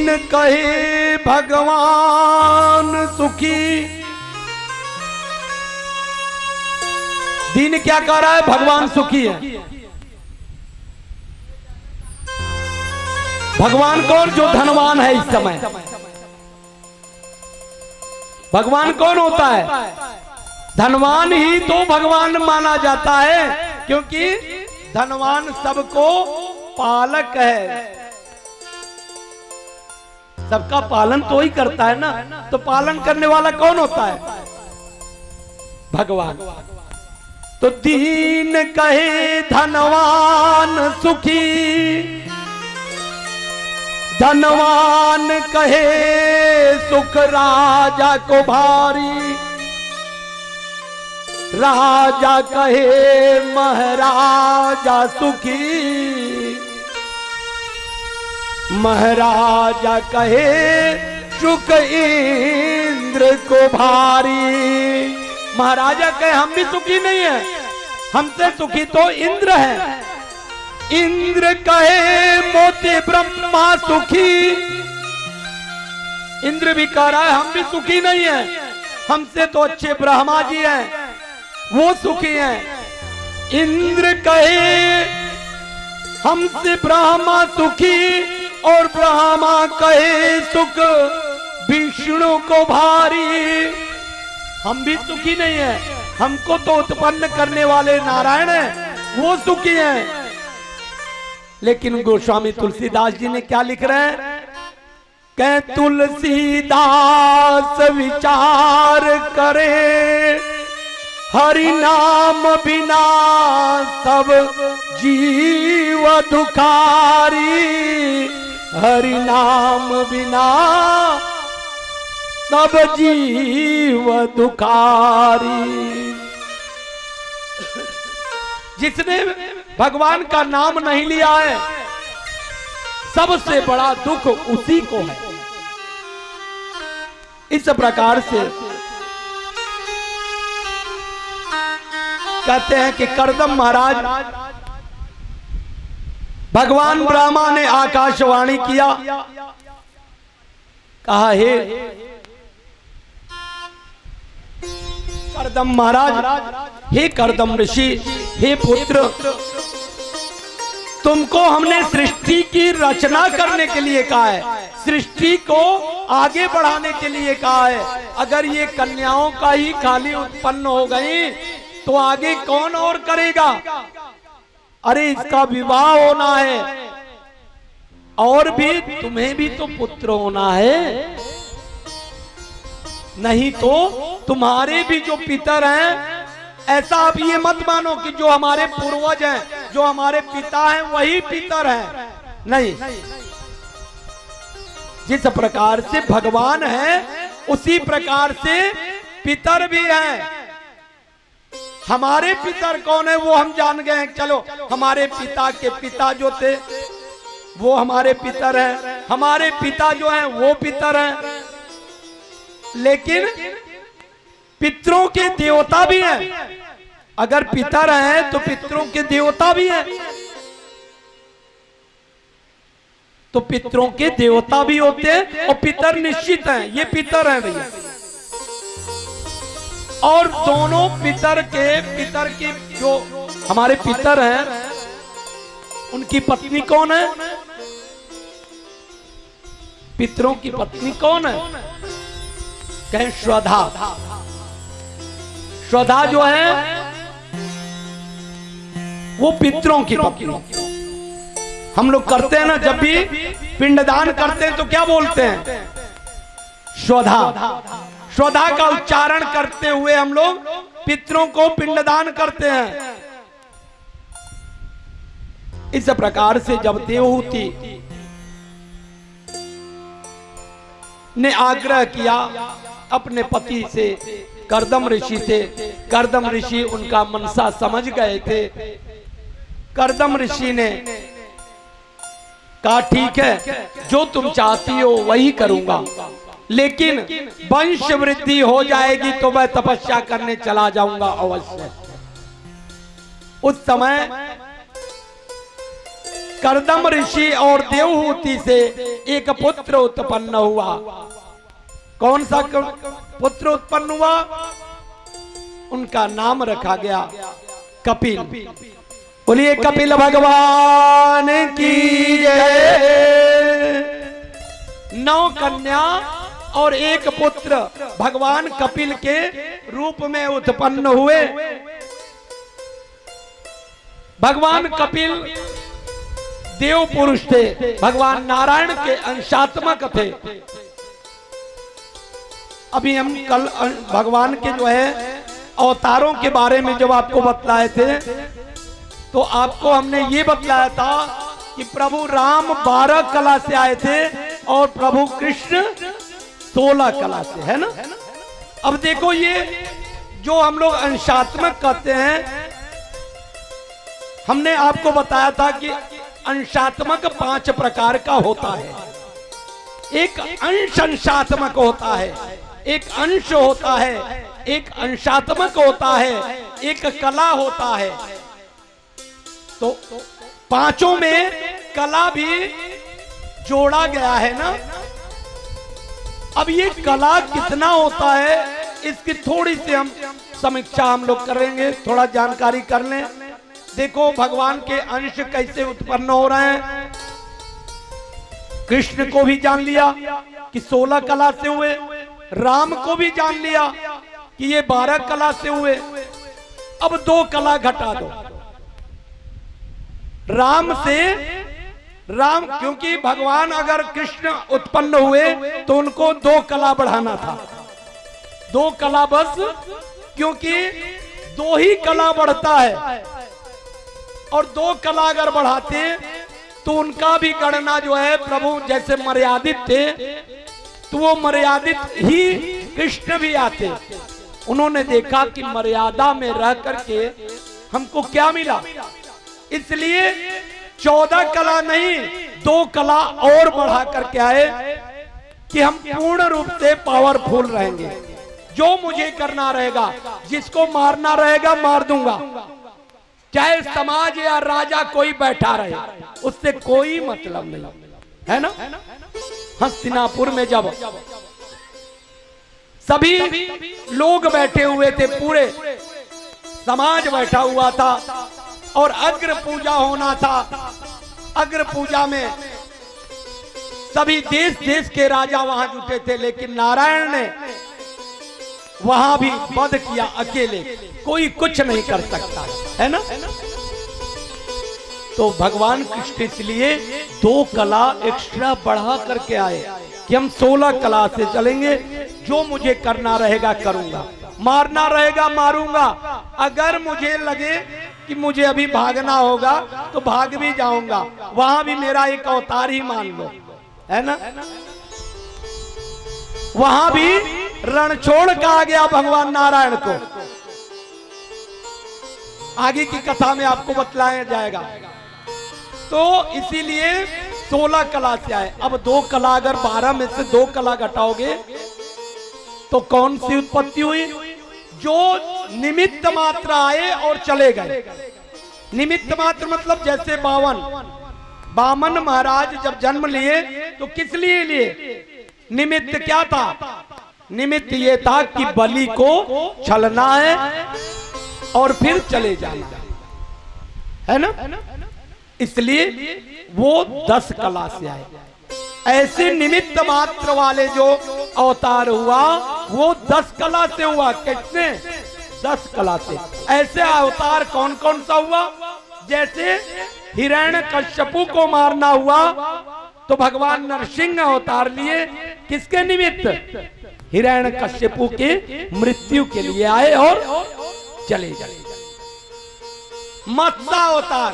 दीन कहे भगवान सुखी। दीन क्या कह रहा है? भगवान सुखी है। भगवान कौन? जो धनवान है इस समय। भगवान कौन होता है? धनवान ही तो भगवान माना जाता है, क्योंकि धनवान सबको पालक है। सबका पालन तो ही करता है ना, तो पालन करने वाला कौन होता है? भगवान। तो दीन कहे धनवान सुखी, धनवान कहे सुख राजा को भारी, राजा कहे महाराजा सुखी, महाराजा कहे सुख इंद्र को भारी। महाराजा कहे हम भी सुखी नहीं है, हमसे सुखी तो इंद्र है। इंद्र कहे मोती ब्रह्मा सुखी। इंद्र भी कह रहा है हम भी सुखी नहीं है, हमसे तो अच्छे ब्रह्मा जी हैं, वो सुखी हैं। इंद्र कहे हमसे ब्रह्मा सुखी, और ब्रह्मा कहे सुख विष्णु को भारी। हम भी सुखी नहीं है, हमको तो उत्पन्न करने वाले नारायण हैं, वो सुखी हैं। लेकिन गोस्वामी तुलसीदास जी ने क्या लिख रहे हैं? कह तुलसीदास विचार करे, हरि नाम बिना सब जीव दुखारी, हरि नाम बिना सब जीव दुखारी। जिसने भगवान का नाम नहीं लिया है, सबसे बड़ा दुख उसी को है। इस प्रकार से कहते हैं कि करदम महाराज, भगवान ब्रह्मा ने आकाशवाणी किया, कहा हे करदम महाराज, हे करदम ऋषि, हे पुत्र, तुमको हमने सृष्टि की रचना करने के लिए कहा है, सृष्टि को आगे बढ़ाने के लिए कहा है। अगर ये कन्याओं का ही खाली उत्पन्न हो गई तो आगे कौन और करेगा? अरे इसका विवाह होना है, और भी तुम्हें भी तो पुत्र होना है, नहीं तो तुम्हारे भी जो पितर हैं, ऐसा आप ये मत मानो कि जो हमारे पूर्वज हैं, जो हमारे पिता हैं वही पितर हैं, नहीं। जिस प्रकार से भगवान है उसी प्रकार से पितर भी हैं। हमारे पितर कौन है वो हम जान गए हैं, चलो हमारे पिता के पिता जो थे वो हमारे पितर हैं, हमारे पिता जो हैं वो पितर हैं। लेकिन पितरों के देवता भी हैं। अगर पितर हैं तो पितरों के देवता भी हैं, तो पितरों के देवता भी होते हैं और पितर निश्चित हैं, ये पितर हैं भैया। और दोनों पितर के जो हमारे पितर हैं उनकी पत्नी कौन है? पितरों की पत्नी कौन है? कहें श्रद्धा। श्रद्धा जो है वो पितरों की पत्नी। हम लोग करते हैं ना, जब भी पिंडदान करते हैं तो क्या बोलते हैं? श्रद्धा। श्रद्धा का उच्चारण करते हुए हम लोग पितरों को पिंडदान करते हैं। इस प्रकार से जब देवहूति ने आग्रह किया अपने पति से, करदम ऋषि से, करदम ऋषि उनका मनसा समझ गए थे। करदम ऋषि ने कहा ठीक है, जो तुम चाहती हो वही करूंगा, लेकिन वंश वृद्धि हो जाएगी तो मैं तपस्या करने चला जाऊंगा अवश्य। उस समय कर्दम ऋषि और देवहूति से एक पुत्र उत्पन्न हुआ। कौन सा पुत्र उत्पन्न हुआ? उनका नाम रखा गया कपिल। बोलिए कपिल भगवान की जय। 9 कन्या और एक पुत्र भगवान कपिल के रूप में उत्पन्न हुए। भगवान कपिल देव पुरुष थे, भगवान नारायण के अंशात्मक थे। अभी हम कल भगवान के जो है अवतारों के बारे में जब आपको बतलाए थे तो आपको हमने ये बतलाया था कि प्रभु राम 12 कला से आए थे और प्रभु कृष्ण 16 कला से, है ना। अब देखो ये जो हम लोग अंशात्मक कहते हैं, हमने आपको बताया था कि अंशात्मक 5 प्रकार का होता है। एक अंश अंशात्मक होता है, एक अंश होता है, एक अंशात्मक होता है, एक कला होता है। तो पांचों में कला भी जोड़ा गया है ना। अब ये कला कितना होता है इसकी थोड़ी सी हम समीक्षा हम लोग करेंगे, थोड़ा जानकारी कर लें। देखो भगवान के अंश कैसे उत्पन्न हो रहे हैं। कृष्ण को भी जान लिया कि 16 कला से हुए, राम को भी जान लिया कि ये 12 कला से हुए। अब 2 कला घटा दो राम से। राम, क्योंकि भगवान अगर कृष्ण उत्पन्न हुए तो उनको 2 कला बढ़ाना था, 2 कला बस, क्योंकि 2 ही कला बढ़ता है। और 2 कला अगर बढ़ाते तो उनका भी गणना जो है प्रभु जैसे मर्यादित थे तो वो मर्यादित ही कृष्ण भी आते। उन्होंने देखा कि मर्यादा में रह करके हमको क्या मिला, इसलिए 14 कला नहीं 2 कला और बढ़ा करके आए कि हम पूर्ण रूप से पावरफुल रहेंगे। जो मुझे करना रहेगा, जिसको मारना रहेगा मार दूंगा, चाहे समाज या राजा कोई बैठा रहे, उससे कोई मतलब नहीं, है ना। हस्तिनापुर में जब सभी लोग बैठे हुए थे, पूरे समाज बैठा हुआ था और अग्र पूजा होना था। अग्र पूजा में सभी देश देश के राजा वहां जुटे थे, लेकिन नारायण ने वहां भी वध किया अकेले, कोई कुछ नहीं कर सकता, है ना। तो भगवान कृष्ण इसलिए 2 कला एक्स्ट्रा बढ़ा करके आए कि हम 16 कला से चलेंगे। जो मुझे करना रहेगा करूंगा, मारना रहेगा मारूंगा, अगर मुझे लगे कि मुझे अभी भागना होगा तो भाग भी जाऊंगा, वहां भी मेरा एक अवतार ही मान लो, है ना। वहां भी रण छोड़ कहा गया भगवान नारायण को। आगे की कथा में आपको बतलाया जाएगा। तो इसीलिए 16 कला से आए। अब 2 कला, अगर 12 में से 2 कला घटाओगे तो कौन सी उत्पत्ति हुई? जो निमित्त मात्र आए और चले गए। निमित्त मात्र मतलब जैसे बामन महाराज जब जन्म लिए तो किस लिए लिए? निमित्त क्या था? निमित्त ये था कि बलि को छलना है और फिर चले जाना, है ना। इसलिए वो 10 कला से आए। ऐसे निमित्त मात्र वाले जो अवतार हुआ वो 10 कला से हुआ। कितने? 10 कला से। ऐसे अवतार कौन कौन सा हुआ? जैसे हिरण्यकश्यपु को मारना हुआ तो भगवान नरसिंह अवतार लिए, किसके निमित्त? हिरण्यकश्यपु के मृत्यु के लिए आए और चले गए। मत्स्य अवतार,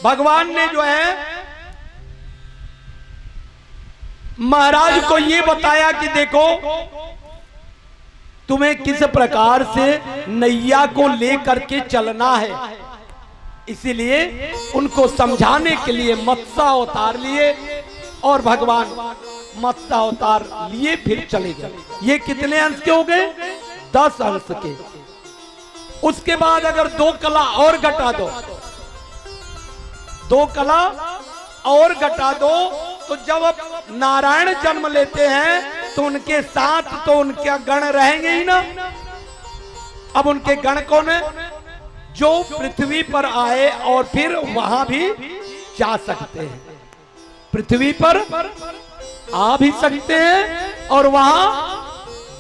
भगवान ने जो है महाराज को ये बताया कि देखो तुम्हें किस प्रकार से नैया को लेकर के चलना है, इसीलिए उनको समझाने के लिए मत्स्य अवतार लिए और भगवान मत्स्य अवतार लिए फिर चले गए। ये कितने अंश के हो गए? 10 अंश के। उसके बाद अगर 2 कला और घटा दो, दो कला और घटा दो, तो जब नारायण जन्म लेते हैं तो उनके साथ तो उनके गण रहेंगे ही ना। अब उनके गण कौन है? जो पृथ्वी पर आए और फिर वहां भी जा सकते हैं, पृथ्वी पर आ भी सकते हैं और वहां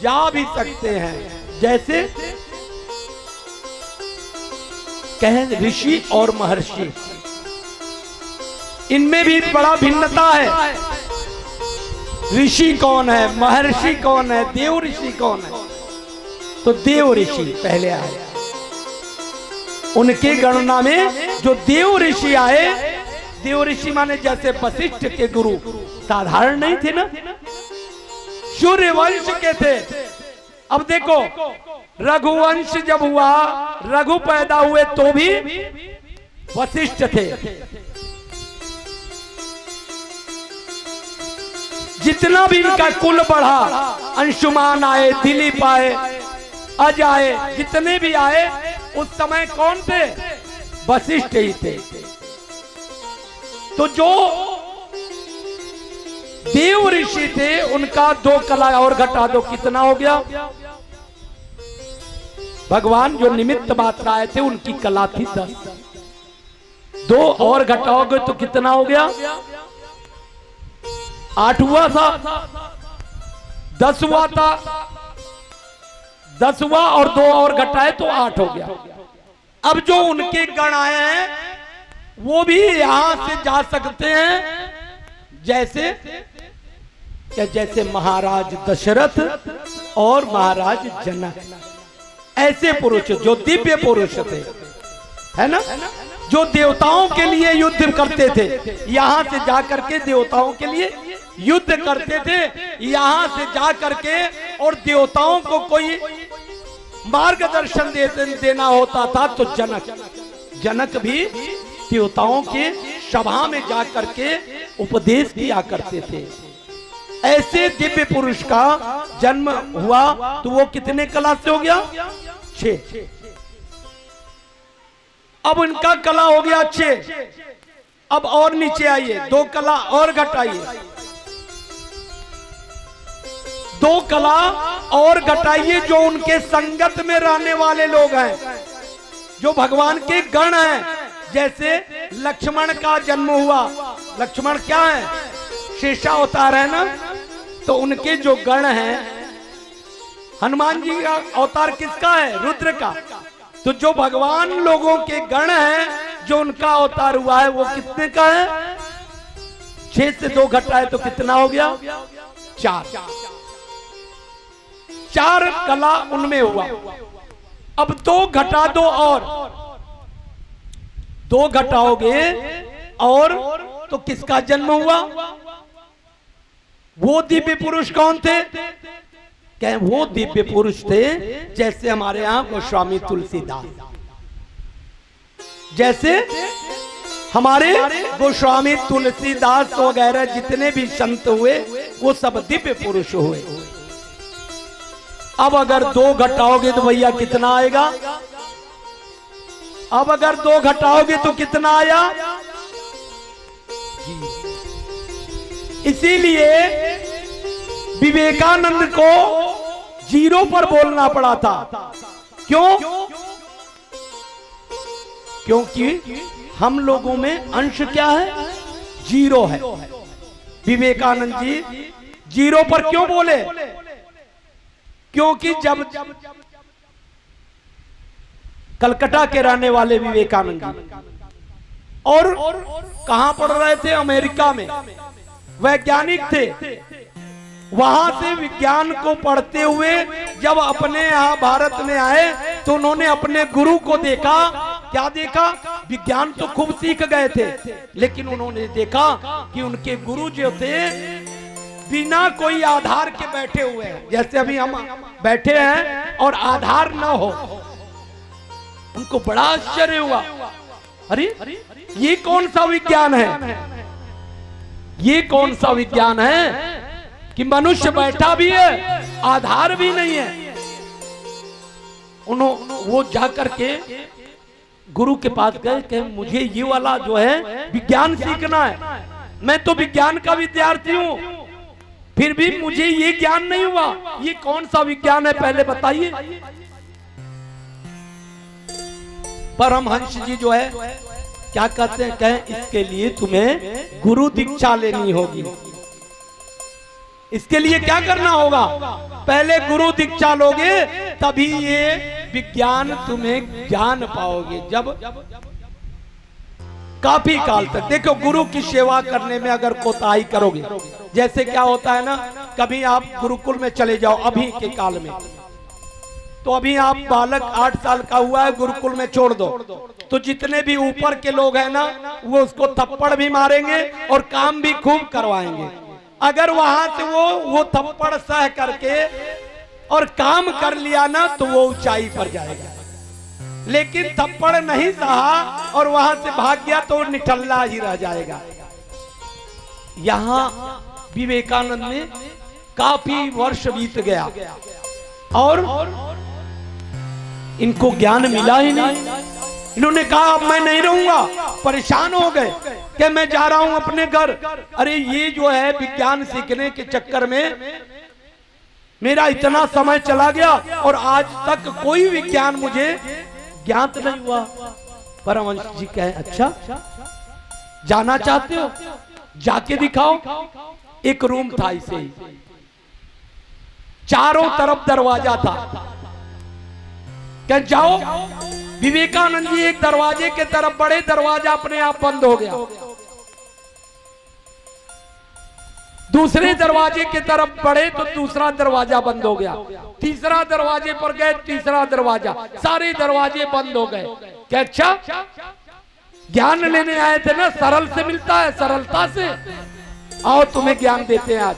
जा भी सकते हैं। जैसे कहें ऋषि और महर्षि, इनमें भी बड़ा भिन्नता है। ऋषि कौन है, महर्षि कौन है, देव ऋषि कौन है? तो देव ऋषि पहले आए। उनके गणना में जो देव ऋषि आए, देव ऋषि माने जैसे वशिष्ठ के गुरु साधारण नहीं थे ना, सूर्यवंश के थे। अब देखो रघुवंश जब हुआ, रघु पैदा हुए तो भी वशिष्ठ थे। जितना भी इनका कुल बढ़ा, अंशुमान आए, दिलीप आए, अज आए, जितने भी आए उस समय कौन थे? वशिष्ठ ही थे। तो जो देव ऋषि थे उनका दो कला और घटा दो, कितना हो गया? भगवान जो निमित्त मात्र आए थे उनकी कला थी 10, दो और घटाओगे तो कितना हो गया? 8 हुआ था, 10 हुआ था, 10 हुआ और 2 और घटाए तो 8 हो गया। अब जो उनके गण आए हैं वो भी यहां से जा सकते हैं, जैसे क्या? जैसे महाराज दशरथ और महाराज जनक, ऐसे पुरुष जो दिव्य पुरुष थे, है ना, जो देवताओं के लिए युद्ध करते थे, यहां से जा करके देवताओं के लिए युद्ध करते थे, यहां से जा करके, और देवताओं को कोई मार्गदर्शन देना होता था तो जनक भी देवताओं के सभा में जा करके उपदेश दिया करते थे। ऐसे दिव्य पुरुष का जन्म हुआ तो वो कितने कला से हो गया? 6। अब उनका कला हो गया 6। अब और नीचे आइए, 2 कला और घटाइए, 2 कला और घटाइए। जो उनके संगत में रहने वाले लोग हैं, जो भगवान के गण हैं, जैसे लक्ष्मण का जन्म हुआ। लक्ष्मण क्या है? शेषावतार है ना, तो उनके जो गण हैं, हनुमान जी का अवतार किसका है? रुद्र का। तो जो भगवान लोगों के गण हैं, जो उनका अवतार हुआ है, वो कितने का है? 6 से 2 घटाए तो कितना हो गया? 4 कला उनमें हुआ। अब 2 घटा दो और 2 घटाओगे और तो किसका जन्म हुआ? वो दिव्य पुरुष कौन थे? क्या वो दिव्य पुरुष थे जैसे हमारे यहां गोस्वामी तुलसीदास, जैसे हमारे गोस्वामी तुलसीदास वगैरह जितने भी संत हुए वो सब दिव्य पुरुष हुए। अब अगर 2 घटाओगे तो भैया कितना आएगा? अब अगर 2 घटाओगे तो कितना आया? इसीलिए विवेकानंद को 0 पर बोलना पड़ा था। क्यों? क्योंकि हम लोगों में अंश क्या है? 0 है। विवेकानंद जी 0 पर क्यों बोले? क्योंकि जब कलकत्ता के रहने वाले विवेकानंद जी और कहां पढ़ रहे थे? अमेरिका में वैज्ञानिक थे। वहां से विज्ञान को पढ़ते हुए जब अपने यहाँ भारत में आए तो उन्होंने अपने गुरु को देखा। क्या देखा? विज्ञान तो खूब सीख गए थे, लेकिन उन्होंने देखा कि उनके गुरु जो थे बिना कोई आधार के बैठे हुए हैं, जैसे अभी हम बैठे हैं और आधार न हो। उनको बड़ा आश्चर्य हुआ, अरे ये कौन सा विज्ञान है? ये कौन सा विज्ञान है कि मनुष्य बैठा भी है, आधार भी नहीं है। वो जा करके गुरु के पास गए कि मुझे ये वाला जो है विज्ञान सीखना है, मैं तो विज्ञान का विद्यार्थी हूं, फिर भी मुझे ये ज्ञान नहीं हुआ, ये कौन सा विज्ञान है पहले बताइए। परमहंस जी जो है क्या कहते हैं, कहें इसके लिए तुम्हें गुरु दीक्षा लेनी होगी। इसके लिए क्या करना होगा, पहले गुरु दीक्षा लोगे तभी ये विज्ञान तुम्हें जान पाओगे। जब काफी काल तक देखो, गुरु की सेवा करने में अगर कोताही करोगे, जैसे क्या होता है ना, कभी आप गुरुकुल में चले जाओ अभी के काल में, तो अभी आप बालक 8 साल का हुआ है, गुरुकुल में छोड़ दो, तो जितने भी ऊपर के लोग हैं ना, वो उसको थप्पड़ भी मारेंगे और काम भी खूब करवाएंगे। अगर वहां से वो थप्पड़ सह करके और काम कर लिया ना, तो वो ऊंचाई पर जाएगा। लेकिन थप्पड़ नहीं सहा और वहां से भाग गया तो निठल्ला ही रह जाएगा। यहां विवेकानंद में काफी वर्ष बीत गया और इनको ज्ञान मिला ही नहीं। इन्होंने कहा अब मैं नहीं रहूंगा, परेशान हो गए कि मैं जा रहा हूं अपने घर। अरे ये जो है विज्ञान सीखने के चक्कर में मेरा इतना समय चला गया और आज तक कोई विज्ञान मुझे ज्ञात नहीं हुआ। परमहंस जी कहे अच्छा जाना चाहते हो, जाके दिखाओ। एक रूम था इसे ही, चारों तरफ दरवाजा था, क्या जाओ। विवेकानंद जी एक दरवाजे के तरफ बढ़े, दरवाजा अपने आप बंद हो गया। दूसरे दरवाजे के तरफ बढ़े तो दूसरा दरवाजा बंद हो गया। तीसरा दरवाजे पर गए, तीसरा दरवाजा, सारे दरवाजे बंद हो गए। क्या अच्छा ज्ञान लेने आए थे ना, सरल से मिलता है, सरलता से आओ तुम्हें ज्ञान देते हैं आज।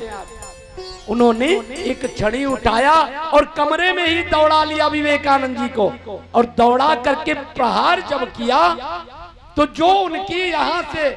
उन्होंने एक छड़ी उठाया और कमरे में ही दौड़ा लिया विवेकानंद जी को, और दौड़ा करके प्रहार जब किया तो जो उनकी यहां से